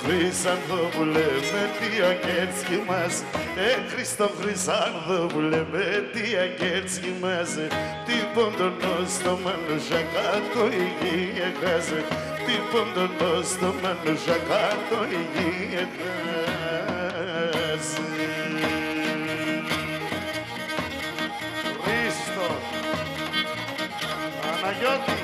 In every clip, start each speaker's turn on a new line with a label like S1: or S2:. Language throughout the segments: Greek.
S1: Χρυσανθόπουλε με τι αγγέλσκι μας, Χριστό Χρυσανθόπουλε με τι αγγέλσκι μας, τι ποντονό στο μανούσα κάτω υγιή έχασε, τι ποντονό στο μανούσα κάτω υγιή έχασε. Χρήστο, Παναγιώτη.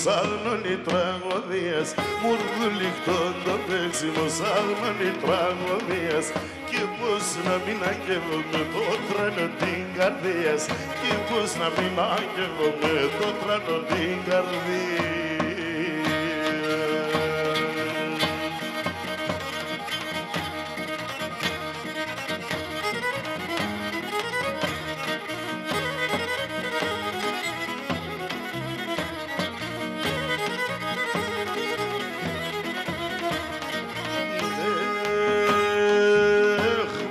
S1: Σάγνωνη τραγωδίας, μουρδουλιχτών το παίξιμο σάγνωνη τραγωδίας, και πώς να μην αγγεύομαι το τρένο την καρδίας, και πώς να μην αγγεύομαι το τρένο την καρδία.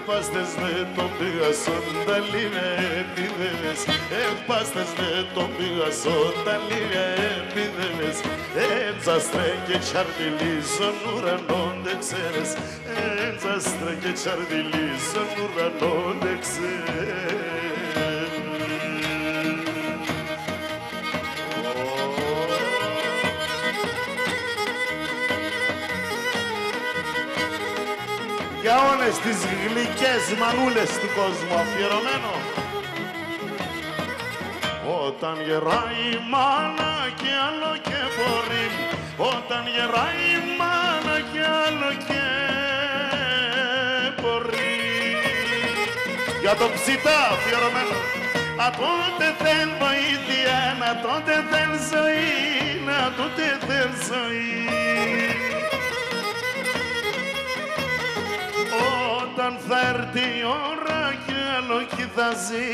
S1: Πάστες με τον πηγασόν τα λίγα επιδέμες, πάστες με τον πηγασόν τα λίγα επιδέμες, έντζαστρε και τσαρδιλίσον ουρανόν δεν ξέρεις, έντζαστρε και τσαρδιλίσον ουρανόν δεν ξέρεις. Για όλες τις γλυκές μανούλες του κόσμου αφιερωμένο. Όταν γεράει η μάνα και άλλο και μπορεί, όταν γεράει η μάνα και άλλο και μπορεί. Για το ψητά αφιερωμένο. Α, τότε θέλ βοήθεια, να τότε θέλ ζωή, να τότε θέλ ζωή. Όταν θα έρθει η ώρα κι άλλο κι θα ζει,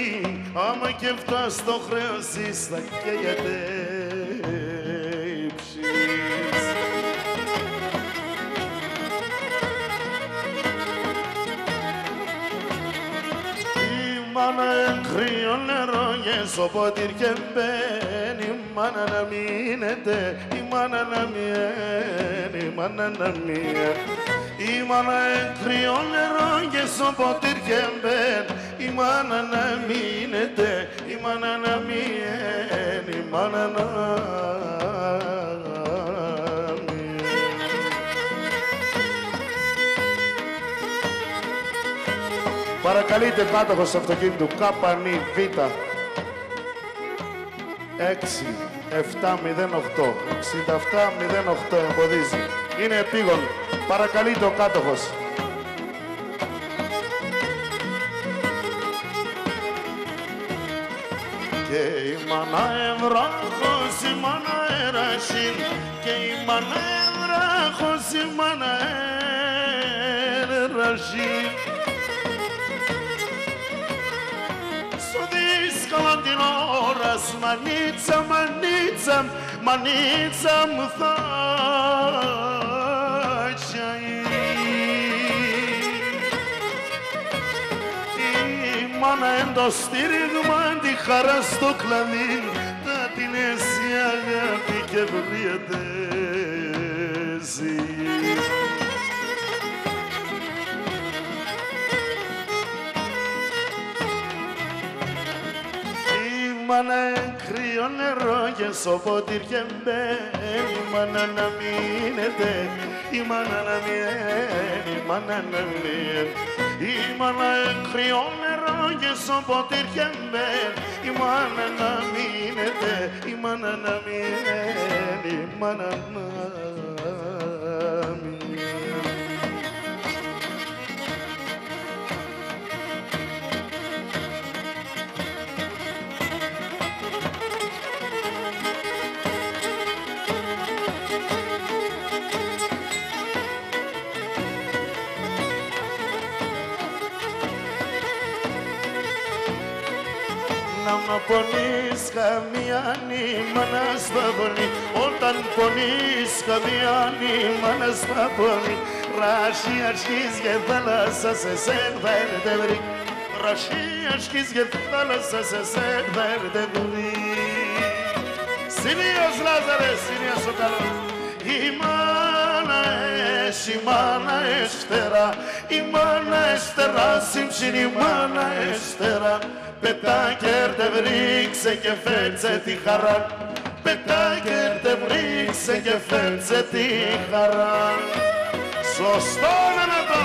S1: άμα και φτάσει στο χρέος εις θα καίγεται ύψης. Η μάνα κρύο νερό και στο ποτήρι και μπαίνει, η μάνα να μείνεται, η μάνα να μείνει, η μάνα να μείνει. Η μάνα κρύο νερό και στο ποτήρι και μπαίνει, η μάνα να μείνεται, η μάνα να μείνει, η μάνα να μείνει. Παρακαλείτε κάτοχος αυτοκίνητου Κάπανη Β 6708 6708 εμποδίζει. Είναι επίγον. Παρακαλείται ο κάτοχος. Και η μάνα ευράχος, η μάνα ερασίν, και η μάνα ευράχος, η μάνα ερασίν. Στο δύσκολο την ώρα, μανίτσα, μανίτσα, μανίτσα μου θα η μάνα εν το στήριγμα τη χαρά στο κλαδί, θα την έσει αγάπη και βρίσκεται ζει. Η μάνα κρύο νερό και στο ποτήρι και μπαίνει, η μάνα να μείνεται, η μάνα να μείνει, η μάνα να μείνει. Η μάνα κρύο νερό και στο ποτήρι και μπαίνει, η μάνα να μείνεται, η μάνα να μείνει, η μάνα να μείνει. Να πονείς καμία νήμα να σπαβωνεί, όταν πονείς καμία νήμα να σπαβωνεί, Ρασιάσκης και θάλασσα σε σέρβερτε βρει. Ρασιάσκης και θάλασσα σε σέρβερτε βρει. Συνήθως Λάζαρε, συνήθως ο καλός. Η μάνα έστερα, η μάνα έστερα, σύμψην η μάνα έστερα. Πετά κέρτε βρίξε και φέτσε τη χαρά. Πετά κέρτε βρίξε και φέτσε τη χαρά. Σωστό να το!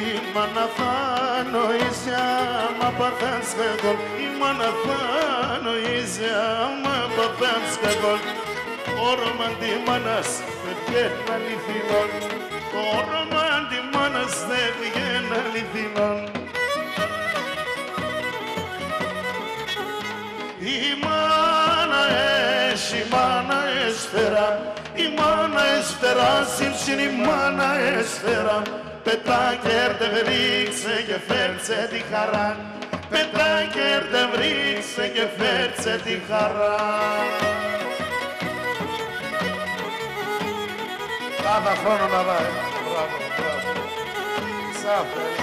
S1: Η μάνα θα νοήσει άμα παθάς κακόν. Η μάνα θα νοήσει άμα παθάς κακόν. Το όνομα τη μάνας δεν βγαίνει αληθινόν. Το όνομα τη μάνας δεν βγαίνει αληθινόν. Η μάνα έχει, η μάνα έσφαιρα. Η μάνα έσφαιρα, σύμψην η μάνα έσφαιρα. Πετά κέρτε βρίξε και φέρτσε τη χαρά. Πετά κέρτε βρίξε και φέρτσε τη χαρά. Κάθε χρόνο να δάει. Μπράβο, μπράβο. Σάφρες.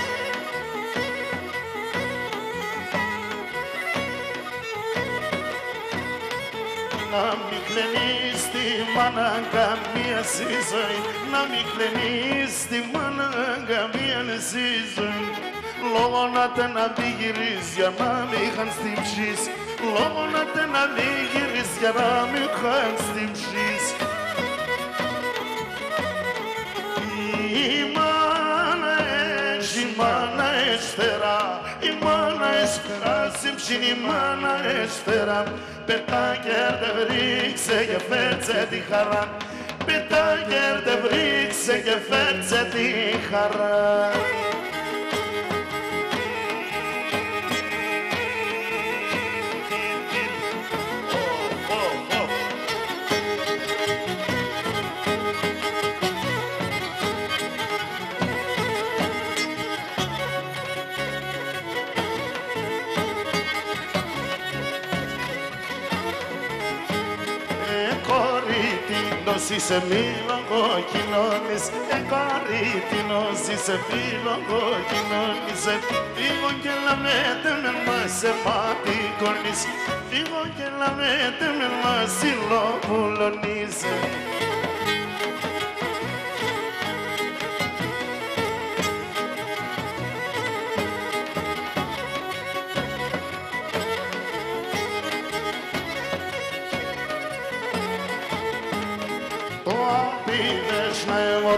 S1: Να μην κλαινείς τη μάνα καμία στη ζωή. Να μην κλαινείς τη μάνα καμία στη ζωή. Λόγω να τε να μη γυρίσει για να μην χάνεις την ψήση. Λόγω να τε να μη γυρίσει για να μην χάνεις την ψήση. Η μάνα έχει, η μάνα έσφαιρα. Η μάνα έσφαιρα, σύμψην η μάνα έσφαιρα. Πετά κέρτε βρίξε και φέρτσε τη χαρά. Πετά κέρτε βρίξε και φέρτσε τη χαρά. Είσαι μήλογο κοινώνεις, κορίτινος είσαι φίλογο κοινώνεις. Φύγω και λαμέτε με μας σε μάτι κονείς. Φύγω και λαμέτε με μας συλλοπουλωνείς.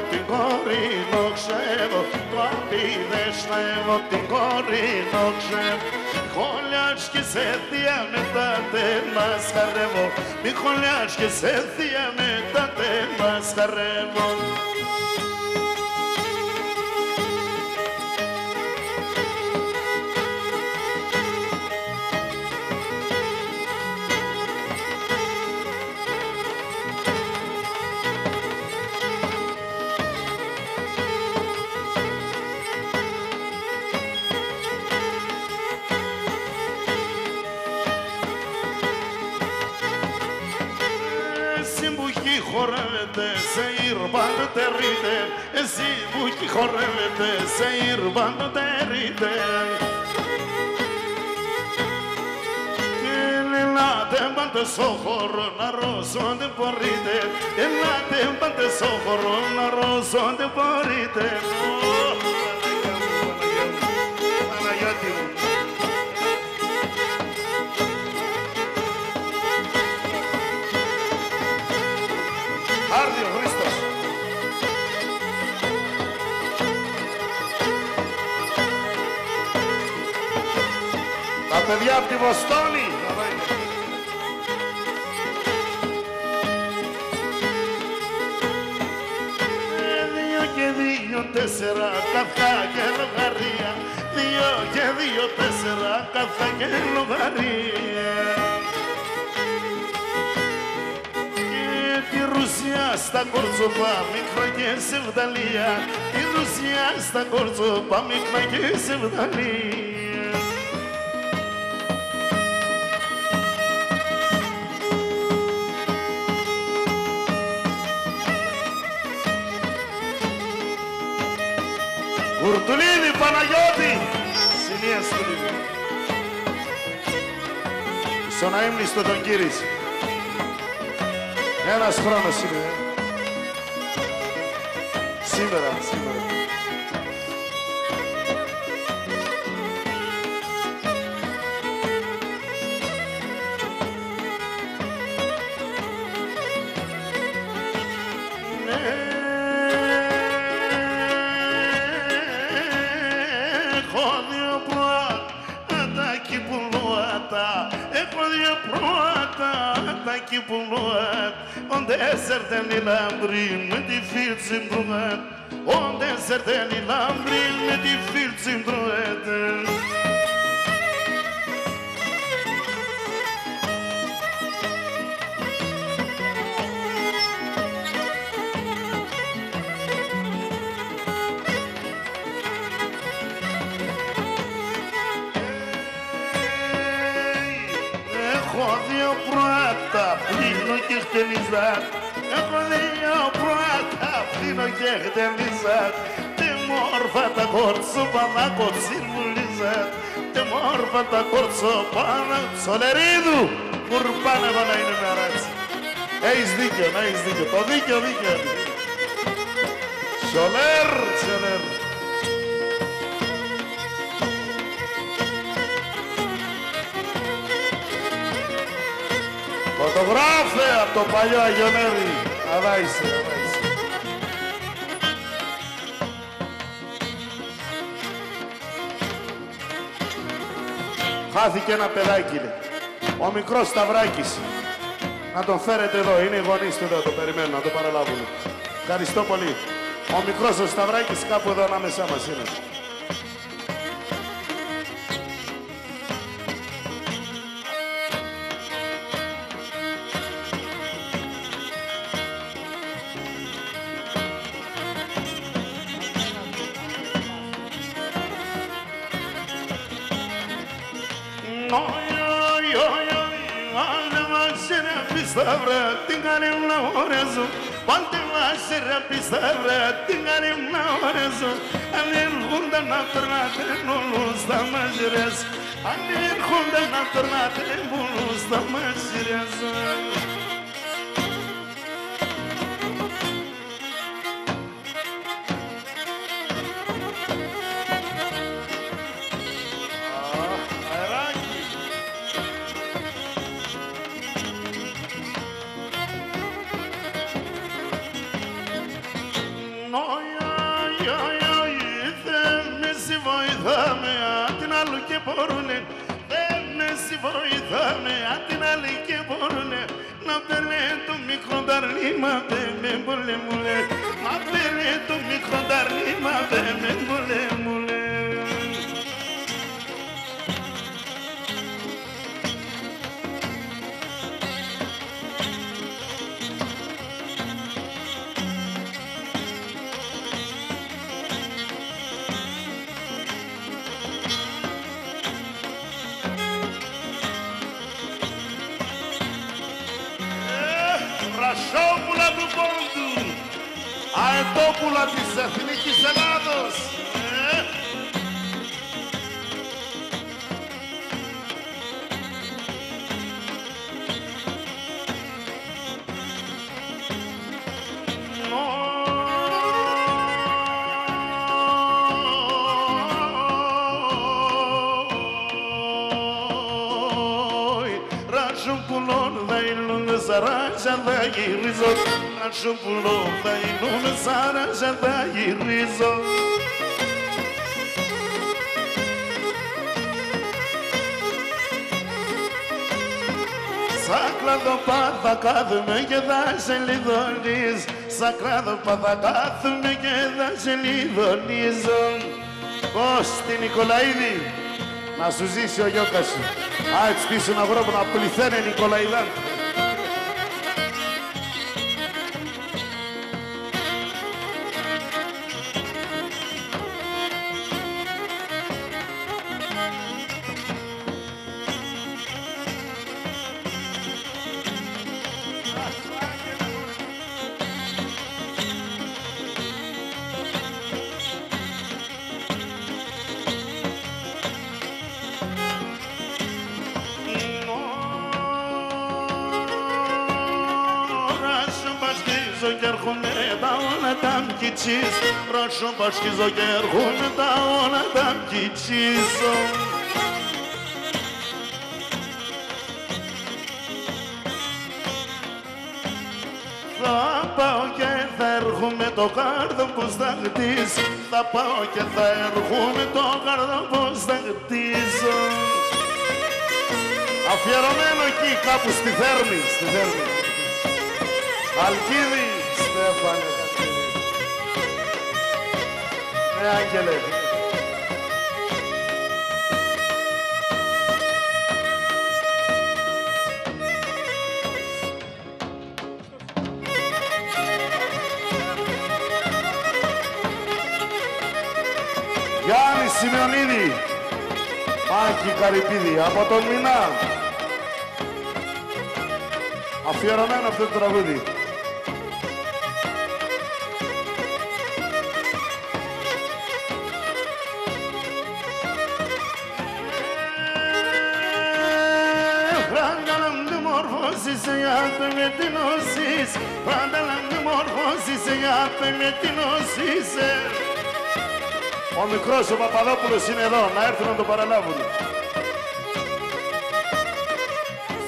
S1: Την κόρη νόξευω, το απίδες να εγώ την κόρη νόξευω. Χολιάς και σε θεία μετά δεν μας χαρεύω. Μη χολιάς και σε θεία μετά δεν μας χαρεύω. Χορεύετε σε ήρβαν τερίτε, εσύ που εκεί χορεύετε σε ήρβαν τερίτε. Και ελάτε πάντε στο χώρο να ρώσονται μπορείτε, ελάτε πάντε στο χώρο να ρώσονται μπορείτε. Παναγιώτη μου. Άρδιο Χρήστος. Τα παιδιά από τη Βοστόνη. Δύο και δύο τέσσερα καφιά και λογαρία. Δύο και δύο τέσσερα καφιά και λογαρία. στα κορτσοπά μικρά και σε βδαλία, η Ρουσιά στα κορτσοπά μικρά και σε βδαλία. Κουρτουλίδη Παναγιώτη, σημεία Στουλίδη. Στον αείμνηστο τον κύρισε. Ένας χρόνος είναι. Σήμερα. Onde certeni lambrin de filhos em broet, onde certeni lambrin de filhos em broet. Πλύνω και χτενιζάτ, έχω δύο πρώτα, πλύνω και χτενιζάτ. Τι μόρφα τα κορτσοπάνα κοτσιμπουλιζάτ, τι μόρφα τα κορτσοπάνα. Σολερίδου, κουρπάνε εδώ να είναι μια ράτσι. Έχεις δίκιο, το δίκιο. Σολέρ. Φωτογράφε από το παλιό Αγιονέρη. Αδά είσαι. Χάθηκε ένα παιδάκι, λέει. Ο μικρός Σταυράκης. Να τον φέρετε εδώ. Είναι οι γονείς του εδώ. Το περιμένουν να το παραλάβουν. Ευχαριστώ πολύ. Ο μικρός ο Σταυράκης κάπου εδώ ανάμεσά μας είναι. Την κάνει να ορέζω, πότε βάζει ρε πιστεύε, την κάνει να ορέζω. Αν έρχονται να περνάτε όλους τα μαγειρές, αν έρχονται να περνάτε όλους τα μαγειρές. Βοηθάμε απ' την άλλη και μπορουνε να παίρνε το μικρό ταρλίμα με μπολε μουλε, να παίρνε το μικρό ταρλίμα με μπολε μουλε. Ρασόπουλα του Πόντου, αετόπουλα της Εθνικής Ελλάδος. Σαράζα θα γυρίζω, να σου πουλώ θα ήμουν σαράζα θα γυρίζω. Σαν κλαδοπά θα κάθομαι και θα σε λιδωνείς, σαν κλαδοπά θα κάθομαι και θα σε λιδωνίζω. Κώστη Νικολαίδη, να σου ζήσει ο γιώκας σου. Έτσι πίσω να βρω που να πληθαίνε Νικολαηδάν. πασχίζω κι έρχομαι τα όλα τα μκιτσίς. Ρώσο πασχίζω κι έρχομαι τα όλα τα μκιτσίζω. Θα πάω και θα έρχομαι το κάρδο πως θα χτίσω. Θα πάω και θα έρχομαι το κάρδο πως θα χτίσω. Αφιερωμένο εκεί κάπου στη Θέρμη, στη Θέρμη. Αλκίδη, Στέφανε. Ναι, Άγγελε. Γιάννη Σημειονίδη, Άκη Καρυπίδη, από τον Μινά. Αφιερωμένο αυτό το τραγούδι. Μορφώσεις για το με την οσείς. Πάντα να μορφώσεις για το με την οσείς. Ο μικρός ο Παπαδόπουλος είναι εδώ, να έρθουν να το παραλάβουν.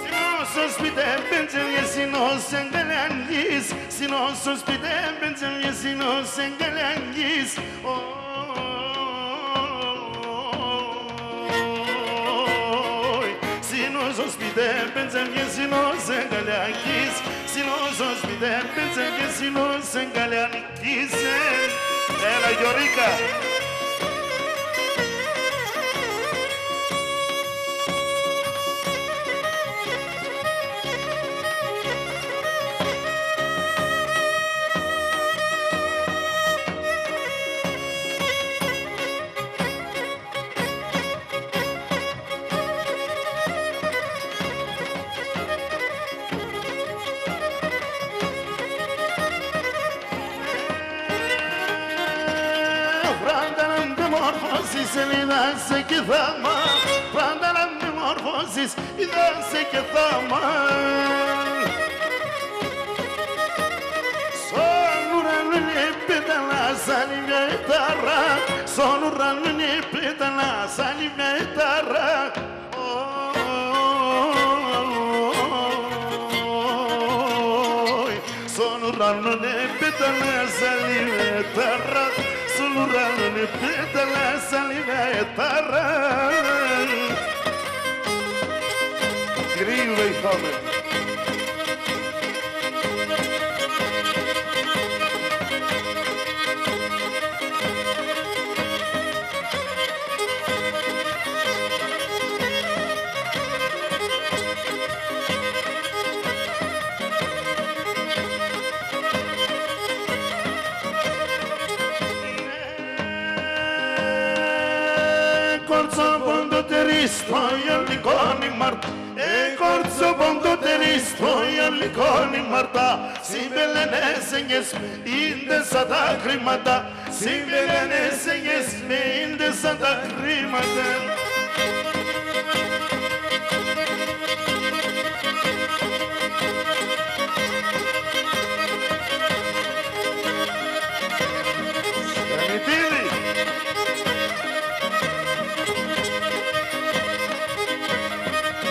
S1: Συνόσος πείτε πεντζελιές, συνός εγκαλιαγγείς. Συνόσος πείτε πεντζελιές, συνός εγκαλιαγγείς. Συνόσος πείτε πεντζελιές, συνός εγκαλιαγγείς. Συνόσος πείτε πεντζελιές, συνός εγκαλιαγγείς. Έλα Γιωρίκα. Είδασε και θάμα, πάντα να με μορφώσεις, είδασε και θάμα. Στον ουρανό είναι πέταλα σαν μια ετάρα, στον ουρανό είναι πέταλα σαν μια ετάρα. Στον ουρανό είναι πέταλα σαν μια ετάρα. Στον ουρανό είναι πέταλα σαν μια ετάρα. Κυρίου βοηθάμε. Στο Ιωλικόνι Μαρτά, corso bondoteristo Iolliconi Marta, si belenesenges in de Santa Crimata, si belenesenges in de Santa Crimata.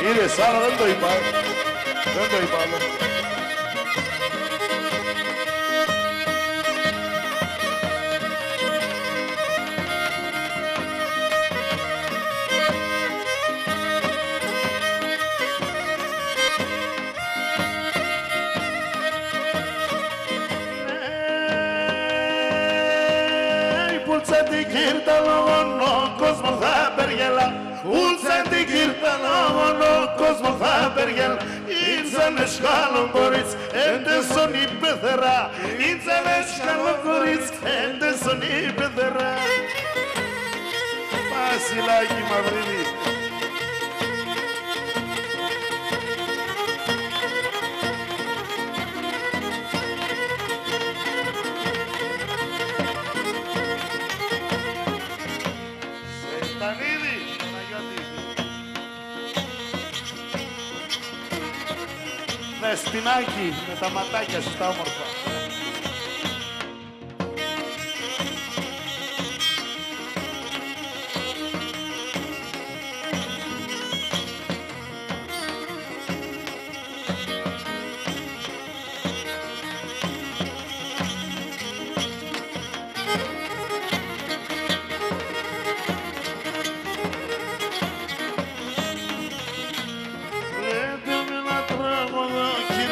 S1: Είδες, άρα δεν το είπα, δεν το είπα άλλο. Η πουλτσα την κύρτα λόγων ο κόσμος θα περγελά. Πουλτσα την κύρτα λόγων ο κόσμος θα περγελά. Ήτζανε σκάλον κορίτς, έντεσον η πεθερά. Ήτζανε σκάλον κορίτς, έντεσον η πεθερά. Βασιλάκι Μαυρίδη. Ναι, σπινάκι με τα ματάκια σου τα όμορφα.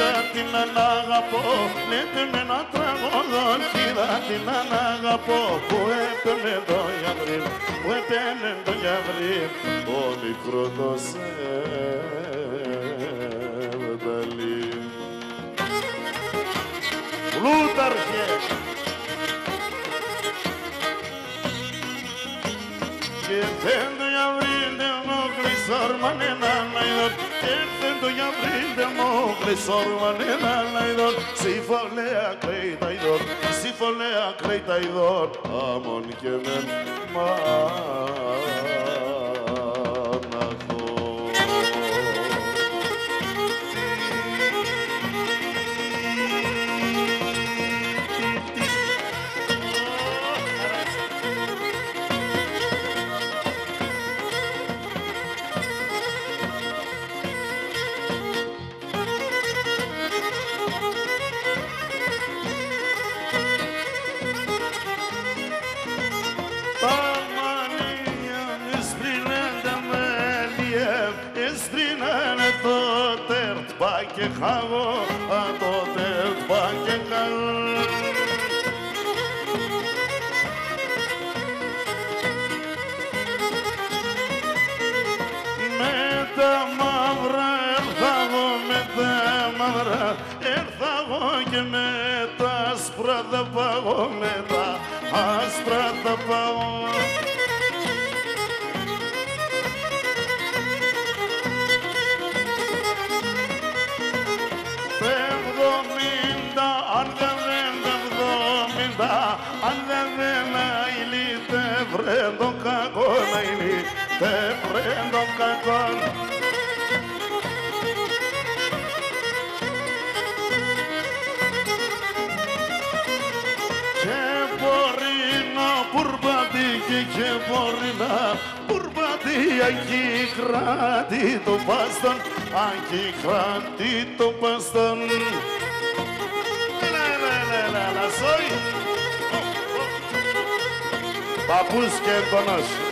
S1: κοίτα την αναγαπώ, λέτε με ένα τραγωδό, κοίτα την αναγαπώ, που έπαιρνε το γιαβρί, που έπαιρνε το γιαβρί, ο μικρό το σεβδαλί. Πλούταρχε! Και έρθεν το γιαβρίντε μου κλεισόρμαν έναν αηδόν, έρθεν το γιαβρίντε μου κλεισόρμαν έναν αηδόν, συμφωνέα κλαίει τα ειδόν, συμφωνέα κλαίει τα ειδόν, άμον και μεν μάναχο. Και χαγώ, το τερπά και χαγώ. Με τα μαύρα έρθαγω, με τα μαύρα έρθαγω και με τα άσπρα θα παγώ, με τα άσπρα θα παγώ. Αν δεν αιλεί, τε βρε το κακό να αιλεί, τε βρε το κακό. Και μπορεί να πουρπατήσει και μπορεί να πουρπατεί, εκεί κράτη το πάστον, εκεί κράτη το πάστον. Έλα, σόι. Παππούς και εντονός.